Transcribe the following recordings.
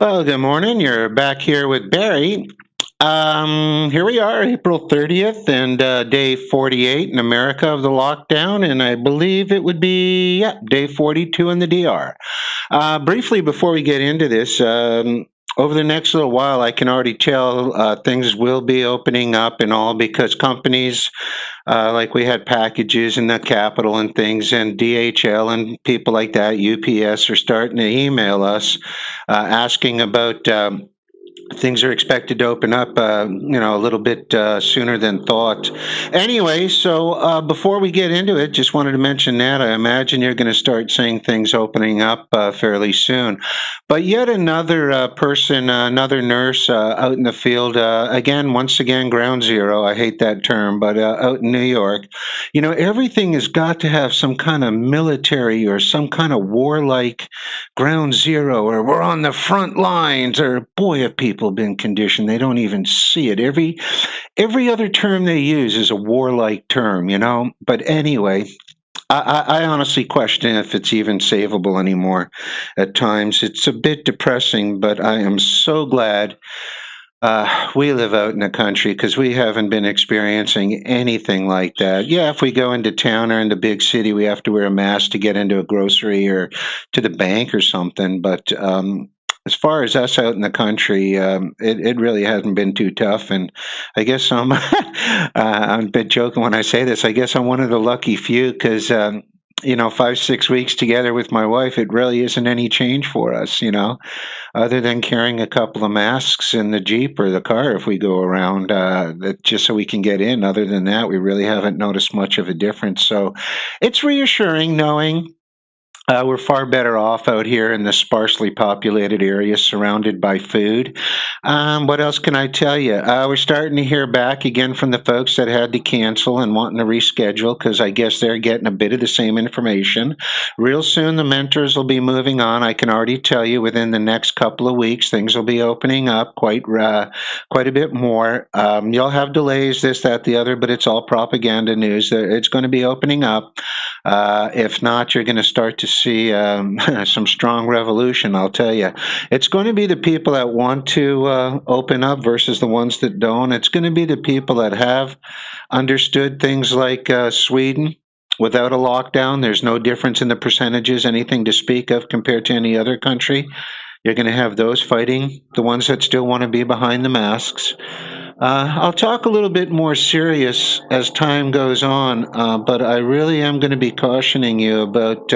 Well, good morning. You're back here with Barry. Here we are, April 30th and day 48 in America of the lockdown, and I believe it would be, day 42 in the DR. Briefly, before we get into this, over the next little while, I can already tell things will be opening up and all because companies like we had packages in the Capitol and things, and DHL and people like that, UPS, are starting to email us asking about. Things are expected to open up, a little bit sooner than thought. Anyway, so before we get into it, just wanted to mention that I imagine you're going to start seeing things opening up fairly soon. But yet another person, another nurse out in the field, once again, ground zero. I hate that term, but out in New York, everything has got to have some kind of military or some kind of warlike ground zero, or we're on the front lines, or boy, have people been conditioned they don't even see it. Every other term they use is a warlike term, But anyway, I honestly question if it's even savable anymore. At times, it's a bit depressing, but I am so glad we live out in the country because we haven't been experiencing anything like that. Yeah, if we go into town or in the big city, we have to wear a mask to get into a grocery or to the bank or something. But as far as us out in the country, it really hasn't been too tough. And I guess I'm a bit joking when I say this. I guess I'm one of the lucky few because 5, 6 weeks together with my wife, it really isn't any change for us, other than carrying a couple of masks in the Jeep or the car if we go around, just so we can get in. Other than that, we really haven't noticed much of a difference. So it's reassuring knowing we're far better off out here in the sparsely populated areas surrounded by food. What else can I tell you? We're starting to hear back again from the folks that had to cancel and wanting to reschedule because I guess they're getting a bit of the same information. Real soon, the mentors will be moving on. I can already tell you within the next couple of weeks, things will be opening up quite a bit more. You'll have delays, this, that, the other, but it's all propaganda news. It's going to be opening up. If not, you're going to start to see some strong revolution, I'll tell you. It's going to be the people that want to open up versus the ones that don't. It's going to be the people that have understood things like Sweden. Without a lockdown, there's no difference in the percentages, anything to speak of compared to any other country. You're going to have those fighting the ones that still want to be behind the masks. I'll talk a little bit more serious as time goes on, but I really am going to be cautioning you about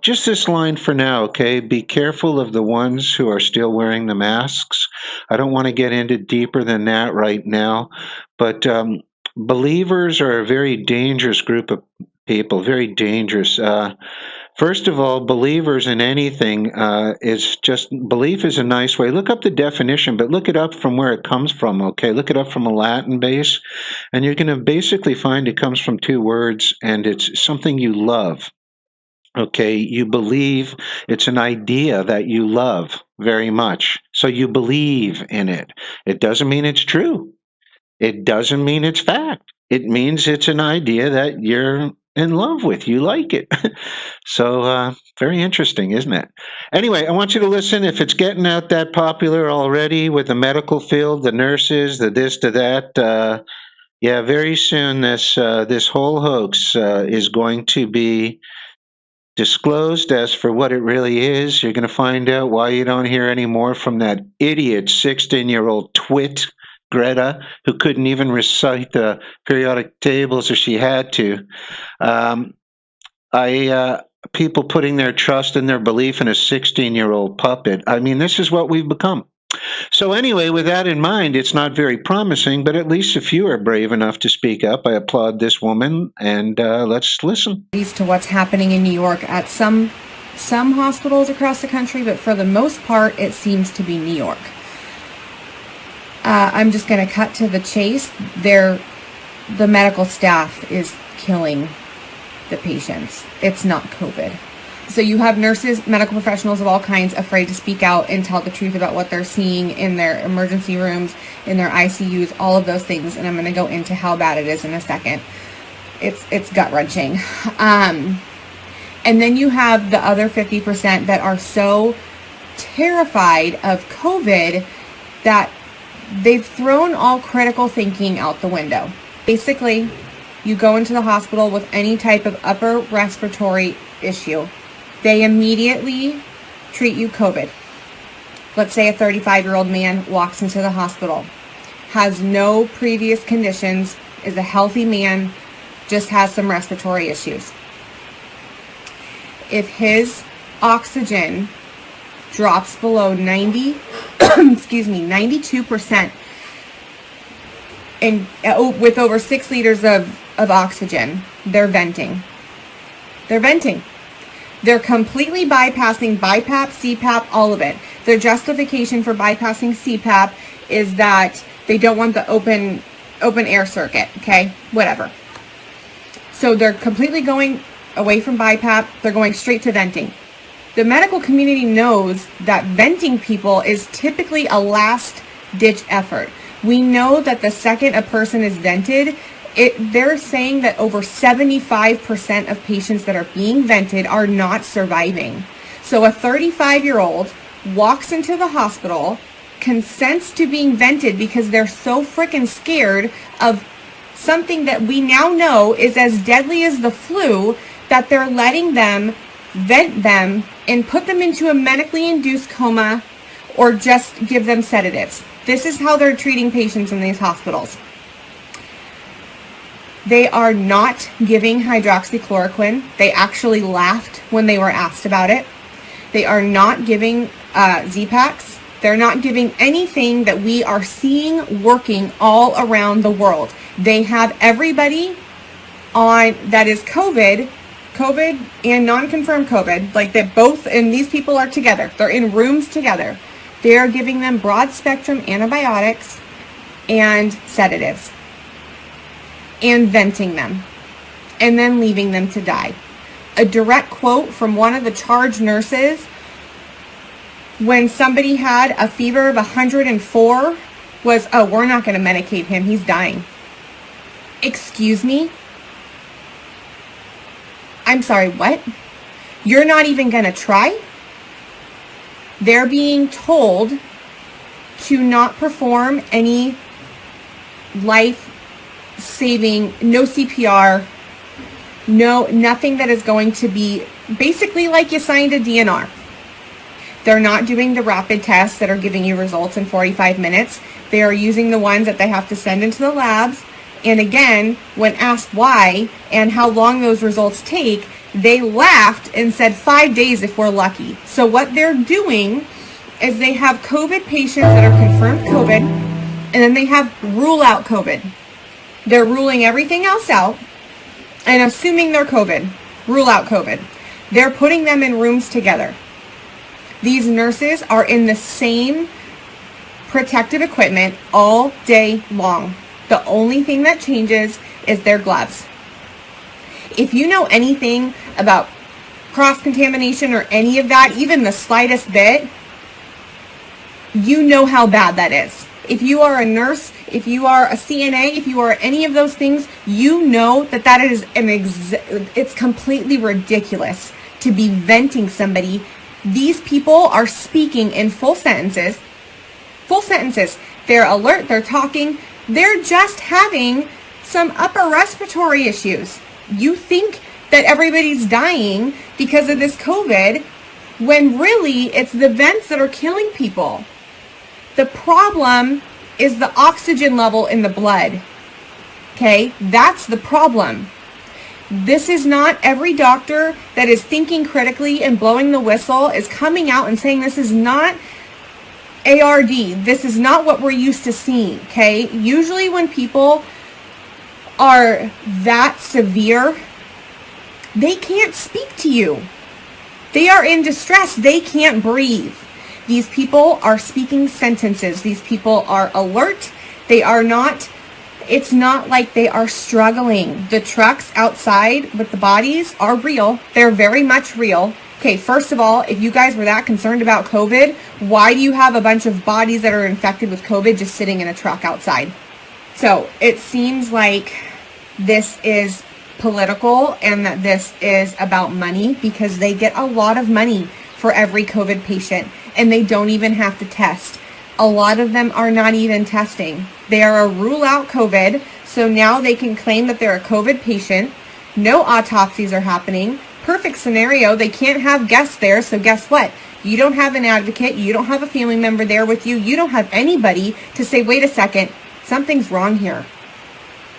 just this line for now, okay? Be careful of the ones who are still wearing the masks. I don't want to get into deeper than that right now, but believers are a very dangerous group of people, very dangerous. First of all, believers in anything is just belief is a nice way. Look up the definition, but look it up from where it comes from, okay? Look it up from a Latin base, and you're going to basically find it comes from two words, and it's something you love. Okay, you believe it's an idea that you love very much. So you believe in it. It doesn't mean it's true. It doesn't mean it's fact. It means it's an idea that you're in love with. You like it. So very interesting, isn't it? Anyway, I want you to listen. If it's getting out that popular already with the medical field, the nurses, the this, the that, yeah, very soon this whole hoax is going to be disclosed as for what it really is. You're going to find out why you don't hear any more from that idiot 16-year-old twit Greta, who couldn't even recite the periodic tables if she had to. People putting their trust and their belief in a 16-year-old puppet. I mean, this is what we've become. So anyway, with that in mind, it's not very promising, but at least a few are brave enough to speak up. I applaud this woman, and let's listen. To what's happening in New York at some hospitals across the country, but for the most part, it seems to be New York. I'm just going to cut to the chase. The medical staff is killing the patients. It's not COVID. So you have nurses, medical professionals of all kinds afraid to speak out and tell the truth about what they're seeing in their emergency rooms, in their ICUs, all of those things. And I'm going to go into how bad it is in a second. It's gut-wrenching. And then you have the other 50% that are so terrified of COVID that they've thrown all critical thinking out the window. Basically, you go into the hospital with any type of upper respiratory issue, they immediately treat you COVID. Let's say a 35-year-old man walks into the hospital, has no previous conditions, is a healthy man, just has some respiratory issues. If his oxygen drops below 92%, and with over 6 liters of oxygen, they're venting. They're completely bypassing BiPAP, CPAP, all of it. Their justification for bypassing CPAP is that they don't want the open air circuit, okay? Whatever. So they're completely going away from BiPAP. They're going straight to venting. The medical community knows that venting people is typically a last-ditch effort. We know that the second a person is vented, they're saying that over 75% of patients that are being vented are not surviving. So a 35-year-old walks into the hospital, consents to being vented because they're so freaking scared of something that we now know is as deadly as the flu, that they're letting them vent them and put them into a medically induced coma or just give them sedatives. This is how they're treating patients in these hospitals. They are not giving hydroxychloroquine. They actually laughed when they were asked about it. They are not giving Z-Paks. They're not giving anything that we are seeing working all around the world. They have everybody on that is COVID and non-confirmed COVID, like that both, and these people are together. They're in rooms together. They are giving them broad spectrum antibiotics and sedatives and venting them and then leaving them to die. A direct quote from one of the charge nurses: when somebody had a fever of 104 was, "Oh, we're not going to medicate him. He's dying." Excuse me? I'm sorry, what? You're not even going to try? They're being told to not perform any life-saving, no CPR, nothing that is going to be basically like you signed a DNR. They're not doing the rapid tests that are giving you results in 45 minutes. They are using the ones that they have to send into the labs. And again, when asked why and how long those results take, they laughed and said 5 days if we're lucky. So what they're doing is they have COVID patients that are confirmed COVID, and then they have rule out COVID. They're ruling everything else out and assuming they're COVID, rule out COVID. They're putting them in rooms together. These nurses are in the same protective equipment all day long. The only thing that changes is their gloves. If you know anything about cross-contamination or any of that, even the slightest bit, you know how bad that is. If you are a nurse, if you are a CNA, if you are any of those things, you know that that is it's completely ridiculous to be venting somebody. These people are speaking in full sentences. They're alert, they're talking. They're just having some upper respiratory issues. You think that everybody's dying because of this COVID, when really it's the vents that are killing people. The problem is the oxygen level in the blood. Okay, that's the problem. This is not every doctor that is thinking critically and blowing the whistle is coming out and saying this is not ARD. This is not what we're used to seeing, okay? Usually when people are that severe, they can't speak to you. They are in distress. They can't breathe. These people are speaking sentences. These people are alert. They are not, it's not like they are struggling. The trucks outside with the bodies are real. They're very much real. Okay, first of all, if you guys were that concerned about COVID, why do you have a bunch of bodies that are infected with COVID just sitting in a truck outside? So it seems like this is political and that this is about money, because they get a lot of money for every COVID patient. and they don't even have to test. A lot of them are not even testing. They are a rule out COVID, so now they can claim that they're a COVID patient. No autopsies are happening. Perfect scenario. They can't have guests there, so guess what? You don't have an advocate. You don't have a family member there with you. You don't have anybody to say, wait a second, something's wrong here.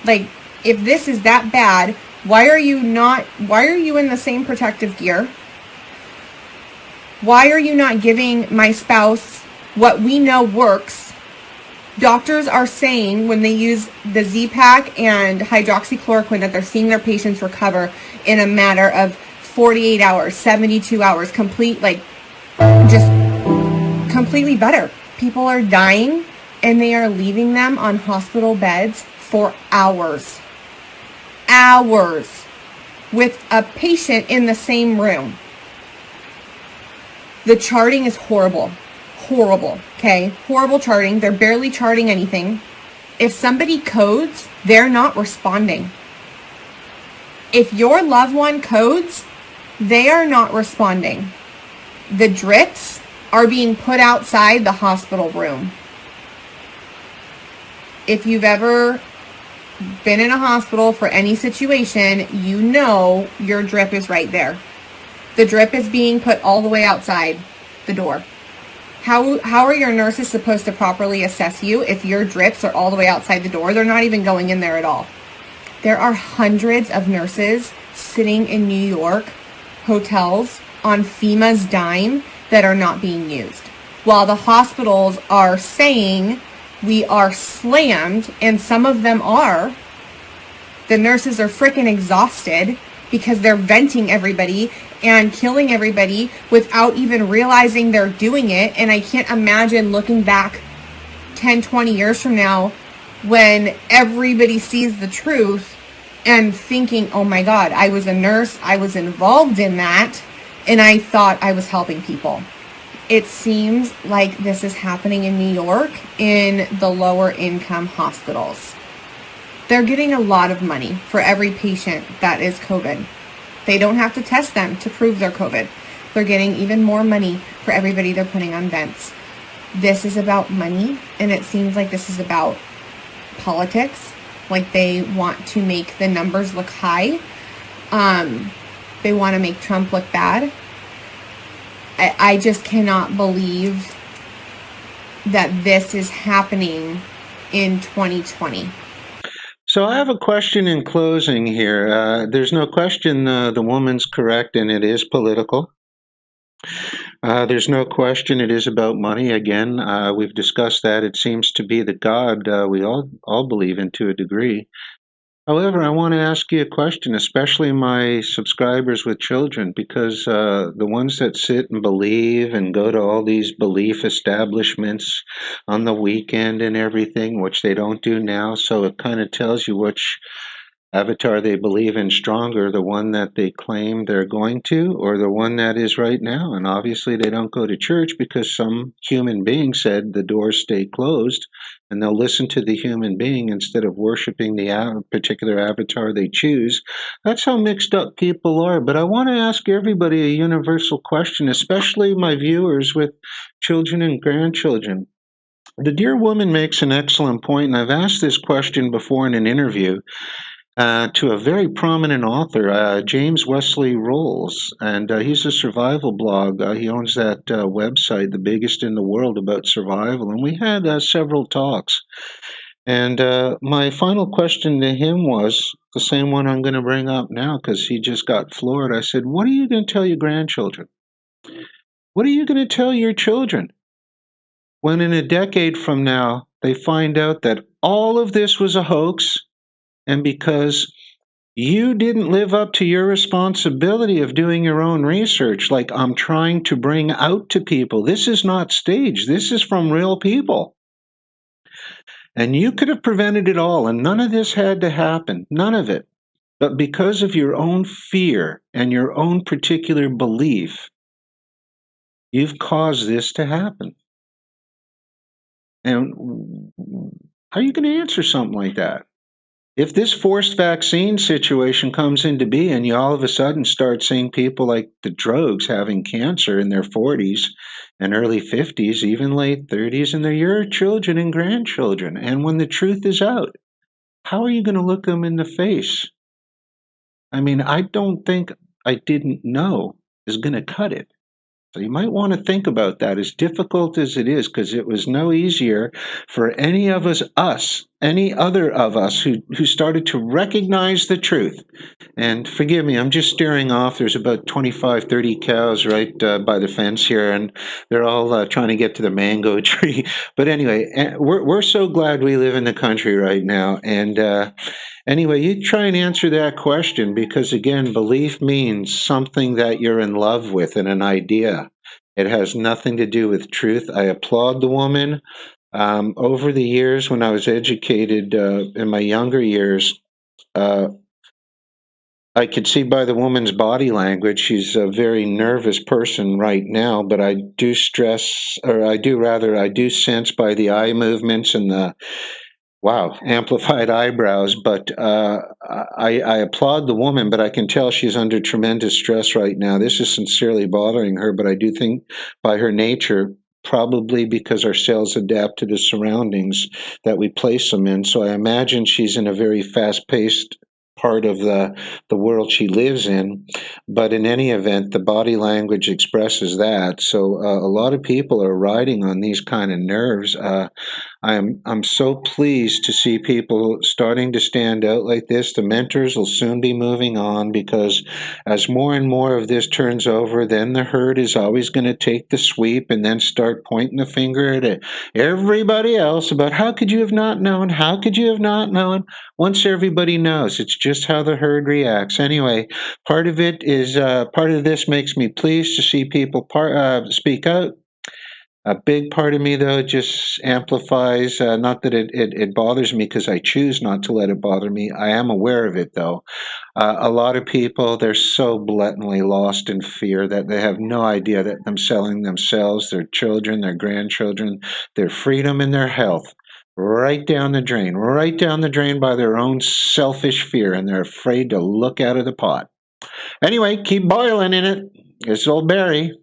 Like, if this is that bad, why are you in the same protective gear? Why are you not giving my spouse what we know works? Doctors are saying when they use the Z-Pak and hydroxychloroquine that they're seeing their patients recover in a matter of 48 hours, 72 hours, just completely better. People are dying and they are leaving them on hospital beds for hours. Hours with a patient in the same room. The charting is horrible. Horrible, okay? Horrible charting. They're barely charting anything. If somebody codes, they're not responding. If your loved one codes, they are not responding. The drips are being put outside the hospital room. If you've ever been in a hospital for any situation, you know your drip is right there. The drip is being put all the way outside the door. How are your nurses supposed to properly assess you if your drips are all the way outside the door? They're not even going in there at all. There are hundreds of nurses sitting in New York hotels on FEMA's dime that are not being used. While the hospitals are saying we are slammed, and some of them are, the nurses are freaking exhausted because they're venting everybody and killing everybody without even realizing they're doing it. And I can't imagine looking back 10, 20 years from now when everybody sees the truth and thinking, oh my God, I was a nurse, I was involved in that, and I thought I was helping people. It seems like this is happening in New York in the lower income hospitals. They're getting a lot of money for every patient that is COVID. They don't have to test them to prove they're COVID. They're getting even more money for everybody they're putting on vents. This is about money, and it seems like this is about politics. Like they want to make the numbers look high. They want to make Trump look bad. I just cannot believe that this is happening in 2020. So I have a question in closing here. There's no question the woman's correct, and it is political. There's no question it is about money. Again, we've discussed that. It seems to be the God we all believe in to a degree. However, I want to ask you a question, especially my subscribers with children, because the ones that sit and believe and go to all these belief establishments on the weekend and everything, which they don't do now, so it kind of tells you which avatar they believe in stronger, the one that they claim they're going to, or the one that is right now. And obviously they don't go to church because some human being said the doors stay closed, and they'll listen to the human being instead of worshiping the particular avatar they choose. That's how mixed up people are. But I want to ask everybody a universal question, especially my viewers with children and grandchildren. The dear woman makes an excellent point, and I've asked this question before in an interview to a very prominent author, James Wesley Rolls, and he's a survival blog. He owns that website, the biggest in the world about survival, and we had several talks. And my final question to him was the same one I'm going to bring up now because he just got floored. I said, what are you going to tell your grandchildren? What are you going to tell your children when in a decade from now they find out that all of this was a hoax? And because you didn't live up to your responsibility of doing your own research, like I'm trying to bring out to people, this is not staged. This is from real people. And you could have prevented it all, and none of this had to happen. None of it. But because of your own fear and your own particular belief, you've caused this to happen. And how are you going to answer something like that? If this forced vaccine situation comes into being, and you all of a sudden start seeing people like the Drogues having cancer in their 40s and early 50s, even late 30s, and they're your children and grandchildren, and when the truth is out, how are you going to look them in the face? I mean, I don't think I didn't know is going to cut it. So you might want to think about that, as difficult as it is, because it was no easier for any of us, any other of us who started to recognize the truth. And forgive me, I'm just steering off. There's about 25, 30 cows right by the fence here, and they're all trying to get to the mango tree. But anyway, we're so glad we live in the country right now. And anyway, you try and answer that question, because again, belief means something that you're in love with and an idea. It has nothing to do with truth. I applaud the woman. Over the years, when I was educated in my younger years, I could see by the woman's body language she's a very nervous person right now, but I do sense by the eye movements and the amplified eyebrows. But I applaud the woman, but I can tell she's under tremendous stress right now. This is sincerely bothering her, but I do think by her nature, probably because our cells adapt to the surroundings that we place them in. So I imagine she's in a very fast-paced part of the world she lives in. But in any event, the body language expresses that. So a lot of people are riding on these kind of nerves. I'm so pleased to see people starting to stand out like this. The mentors will soon be moving on, because as more and more of this turns over, then the herd is always going to take the sweep and then start pointing the finger at everybody else about how could you have not known? How could you have not known? Once everybody knows, it's just how the herd reacts. Anyway, part of this makes me pleased to see people speak out. A big part of me, though, just amplifies, not that it bothers me, because I choose not to let it bother me. I am aware of it, though. A lot of people, they're so blatantly lost in fear that they have no idea that them selling themselves, their children, their grandchildren, their freedom and their health, right down the drain by their own selfish fear, and they're afraid to look out of the pot. Anyway, keep boiling in it. It's old Barry.